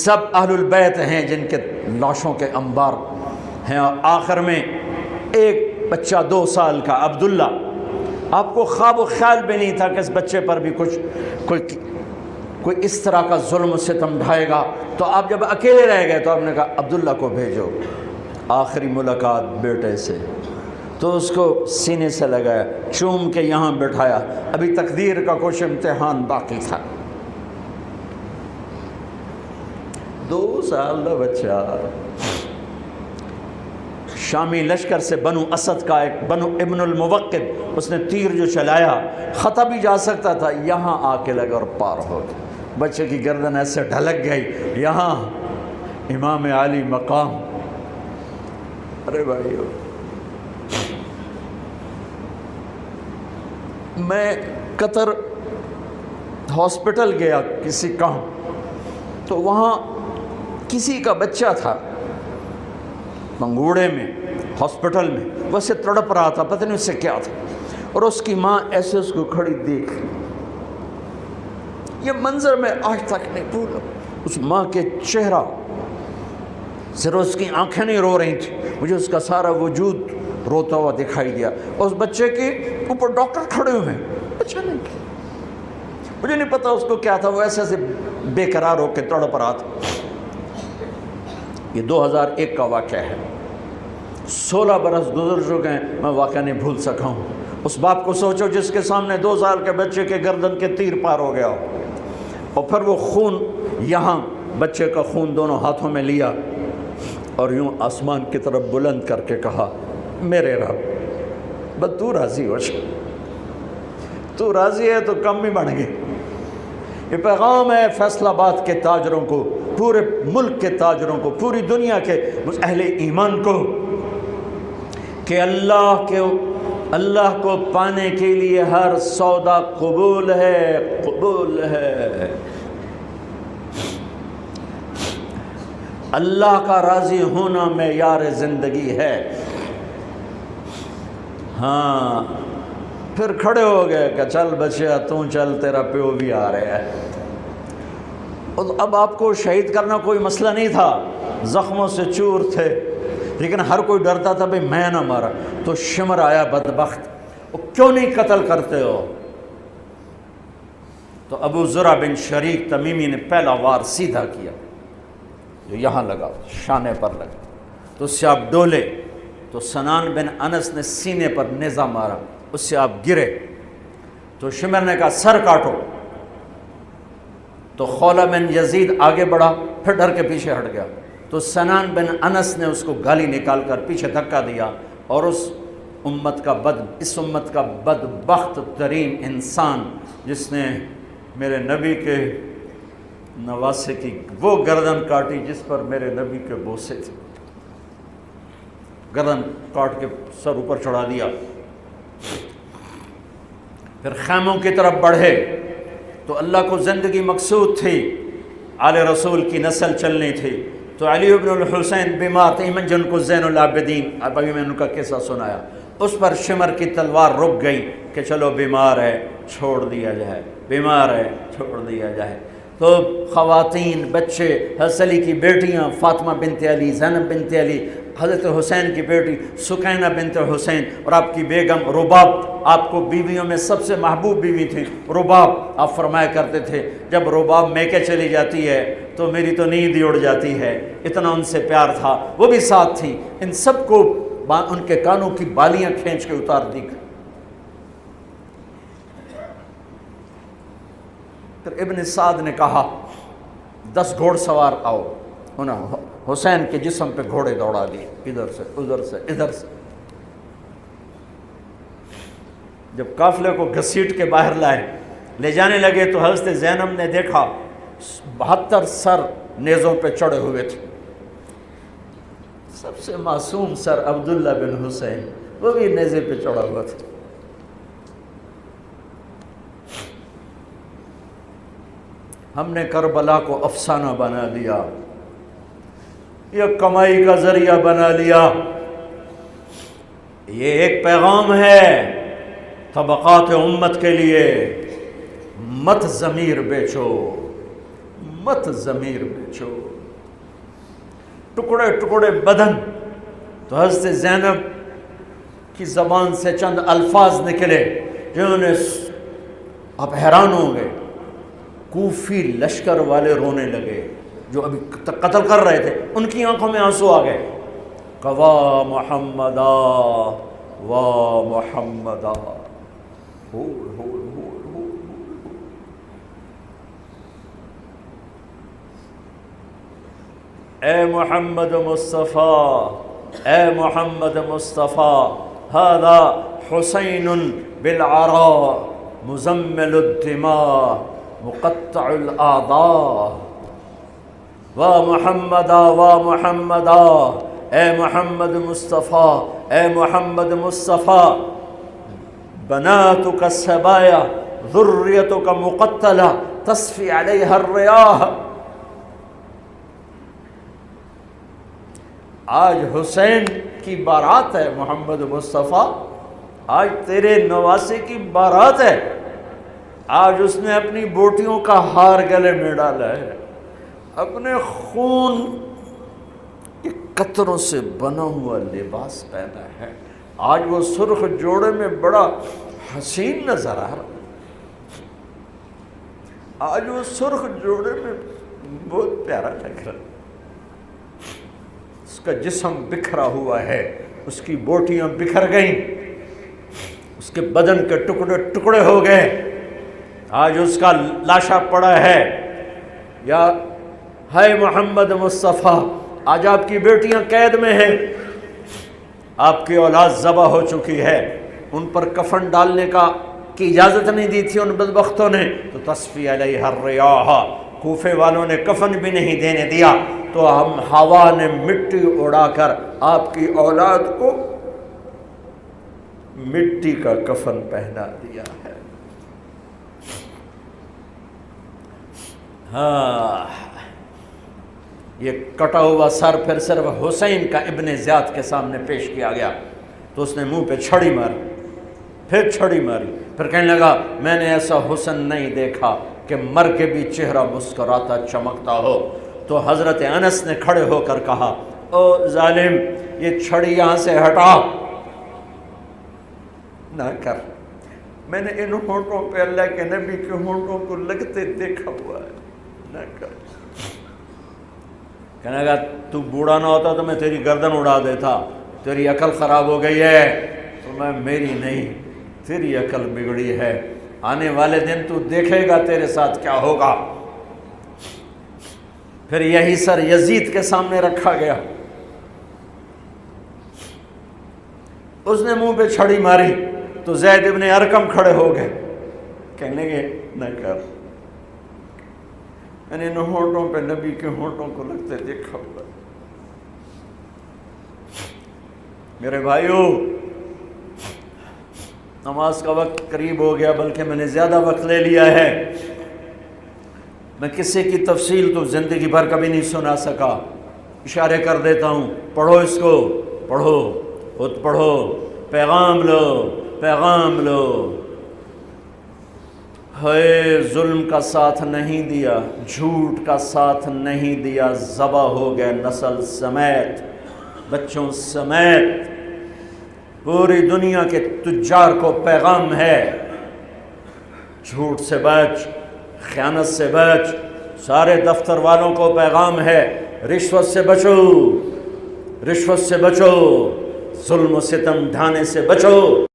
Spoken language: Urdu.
سب اہل البیت ہیں جن کے لاشوں کے انبار ہیں. اور آخر میں ایک بچہ 2 سال کا عبداللہ، آپ کو خواب و خیال بھی نہیں تھا کہ اس بچے پر بھی کوئی اس طرح کا ظلم و ستم ڈھائے گا. تو آپ جب اکیلے رہ گئے تو آپ نے کہا عبداللہ کو بھیجو. آخری ملاقات بیٹے سے، تو اس کو سینے سے لگایا، چوم کے یہاں بٹھایا. ابھی تقدیر کا کچھ امتحان باقی تھا. 2 سال کا بچہ شامی لشکر سے بنو اسد کا ایک بنو ابن الموقد، اس نے تیر جو چلایا خطا بھی جا سکتا تھا، یہاں آ کے لگا اور پار ہو گیا. بچے کی گردن ایسے ڈھلک گئی. یہاں امام علی مقام. ارے بھائیو، میں قطر ہاسپٹل گیا کسی کام، تو وہاں کسی کا بچہ تھا منگوڑے میں ہاسپٹل میں، وہ سے تڑپ رہا تھا، پتہ نہیں اس سے کیا تھا. اور اس کی ماں ایسے اس کو کھڑی دیکھ. یہ منظر میں آج تک نہیں بھولا. اس ماں کے چہرہ، صرف اس کی آنکھیں نہیں رو رہی تھیں، مجھے اس کا سارا وجود روتا ہوا دکھائی دیا. اس بچے کے اوپر ڈاکٹر کھڑے ہوئے ہیں، بچہ نہیں، مجھے نہیں پتا اس کو کیا تھا، وہ ایسے بے قرار ہو کے تڑپ رہا تھا. یہ 2001 کا واقعہ ہے. 16 برس گزر چکے ہیں، میں واقعہ نہیں بھول سکا ہوں. اس باپ کو سوچو جس کے سامنے 2 سال کے بچے کے گردن کے تیر پار ہو گیا ہو، اور پھر وہ خون، یہاں بچے کا خون دونوں ہاتھوں میں لیا اور یوں آسمان کی طرف بلند کر کے کہا میرے رب بس تو راضی ہو جا، تو راضی ہے تو کم بھی بڑھ گئے. یہ پیغام ہے فیصل آباد کے تاجروں کو، پورے ملک کے تاجروں کو، پوری دنیا کے اہل ایمان کو، کہ اللہ کو پانے کے لیے ہر سودا قبول ہے، قبول ہے. اللہ کا راضی ہونا معیار زندگی ہے. ہاں پھر کھڑے ہو گئے کہ چل بچیا تو چل، تیرا پیو بھی آ رہا ہے. اب آپ کو شہید کرنا کوئی مسئلہ نہیں تھا، زخموں سے چور تھے، لیکن ہر کوئی ڈرتا تھا بھئی میں نہ مارا. تو شمر آیا بدبخت، کیوں نہیں قتل کرتے ہو؟ تو ابو زرع بن شریک تمیمی نے پہلا وار سیدھا کیا، جو یہاں لگا، شانے پر لگا، تو اس سے آپ ڈولے. تو سنان بن انس نے سینے پر نیزہ مارا، اس سے آپ گرے. تو شمر نے کہا سر کاٹو. تو خولہ بن یزید آگے بڑھا، پھر ڈر کے پیچھے ہٹ گیا. تو سنان بن انس نے اس کو گالی نکال کر پیچھے دھکا دیا، اور اس امت کا بدبخت ترین انسان جس نے میرے نبی کے نواسے کی وہ گردن کاٹی جس پر میرے نبی کے بوسے تھے، گردن کاٹ کے سر اوپر چڑھا دیا. پھر خیموں کی طرف بڑھے. تو اللہ کو زندگی مقصود تھی، آل رسول کی نسل چلنی تھی. تو علی ابن الحسین بیمار تھے، جن کو زین العابدین، ابھی میں نے ان کا قصہ سنایا. اس پر شمر کی تلوار رک گئی کہ چلو بیمار ہے چھوڑ دیا جائے، بیمار ہے چھوڑ دیا جائے. تو خواتین، بچے، حضرت علی کی بیٹیاں فاطمہ بنت علی، زینب بنت علی، حضرت حسین کی بیٹی سکینہ بنت حسین، اور آپ کی بیگم رباب، آپ کو بیویوں میں سب سے محبوب بیوی تھی رباب. آپ فرمایا کرتے تھے جب رباب میکے چلی جاتی ہے تو میری تو نیند ہی اڑ جاتی ہے، اتنا ان سے پیار تھا. وہ بھی ساتھ تھی. ان سب کو ان کے کانوں کی بالیاں کھینچ کے اتار دی. پھر ابن سعد نے کہا 10 گھوڑ سوار آؤ. انہوں حسین کے جسم پہ گھوڑے دوڑا دیے، ادھر سے ادھر سے ادھر سے. جب قافلے کو گھسیٹ کے باہر لائے، لے جانے لگے تو حضرت زینب نے دیکھا 72 سر نیزوں پہ چڑھے ہوئے تھے. سب سے معصوم سر عبداللہ بن حسین، وہ بھی نیزے پہ چڑھا ہوا تھا. ہم نے کربلا کو افسانہ بنا دیا، یہ کمائی کا ذریعہ بنا لیا. یہ ایک پیغام ہے طبقات امت کے لیے، مت ضمیر بیچو، مت ضمیر بیچو. ٹکڑے ٹکڑے بدن. تو حضرت زینب کی زبان سے چند الفاظ نکلے جنہوں نے آپ حیران ہو گئے. کوفی لشکر والے رونے لگے جو ابھی قتل کر رہے تھے، ان کی آنکھوں میں آنسو آ گئے. وا محمدا وا محمدا. اے محمد مصطفیٰ، اے محمد مصطفیٰ، هذا حسین بالعراء مزمل الدماء مقطع الاعضاء. وا محمدا وا محمدا، اے محمد مصطفیٰ، اے محمد مصطفیٰ، بناتک السبایا ذریتک مقتلہ تصفی علیہا الریاح. آج حسین کی بارات ہے محمد مصطفیٰ، آج تیرے نواسے کی بارات ہے. آج اس نے اپنی بوٹیوں کا ہار گلے میں ڈالا ہے، اپنے خون کے قطروں سے بنا ہوا لباس پہنا ہے. آج وہ سرخ جوڑے میں بڑا حسین نظر آ رہا ہے. آج وہ سرخ جوڑے میں بہت پیارا لگ رہا ہے. اس کا جسم بکھرا ہوا ہے، اس کی بوٹیاں بکھر گئیں، اس کے بدن کے ٹکڑے ٹکڑے ہو گئے. آج اس کا لاشا پڑا ہے. یا ہے محمد مصطفیٰ، آج آپ کی بیٹیاں قید میں ہیں، آپ کی اولاد ذبح ہو چکی ہے، ان پر کفن ڈالنے کی اجازت نہیں دی تھی ان بدبختوں نے، تو تصفی علیہ الریاح، کوفے والوں نے کفن بھی نہیں دینے دیا، تو ہم ہوا نے مٹی اڑا کر آپ کی اولاد کو مٹی کا کفن پہنا دیا ہے. ہاں، یہ کٹا ہوا سر پھر صرف حسین کا ابن زیاد کے سامنے پیش کیا گیا تو اس نے منہ پہ چھڑی ماری، پھر چھڑی ماری، پھر کہنے لگا میں نے ایسا حسن نہیں دیکھا کہ مر کے بھی چہرہ مسکراتا چمکتا ہو. تو حضرت انس نے کھڑے ہو کر کہا او ظالم، یہ چھڑی یہاں سے ہٹا، نہ کر. میں نے ان ہونٹوں پہ اللہ کے نبی کے ہونٹوں کو لگتے دیکھا ہوا ہے، نہ کر. کہنے لگا تو بوڑھا نہ ہوتا تو میں تیری گردن اڑا دیتا، تیری عقل خراب ہو گئی ہے. تو میں میری نہیں، تیری عقل بگڑی ہے. آنے والے دن تو دیکھے گا تیرے ساتھ کیا ہوگا. پھر یہی سر یزید کے سامنے رکھا گیا، اس نے منہ پہ چھڑی ماری تو زید ابن ارقم کھڑے ہو گئے، کہنے لگے نہ کر. میں نے ان ہونٹوں پہ نبی کے ہونٹوں کو لگتے دیکھا ہوا. میرے بھائیو، نماز کا وقت قریب ہو گیا، بلکہ میں نے زیادہ وقت لے لیا ہے. میں کسی کی تفصیل تو زندگی بھر کبھی نہیں سنا سکا، اشارے کر دیتا ہوں. پڑھو اس کو، پڑھو، خود پڑھو، پیغام لو، پیغام لو. ہے ظلم کا ساتھ نہیں دیا، جھوٹ کا ساتھ نہیں دیا، ذبح ہو گئے نسل سمیت، بچوں سمیت. پوری دنیا کے تجار کو پیغام ہے، جھوٹ سے بچ، خیانت سے بچ. سارے دفتر والوں کو پیغام ہے، رشوت سے بچو، رشوت سے بچو، ظلم و ستم ڈھانے سے بچو.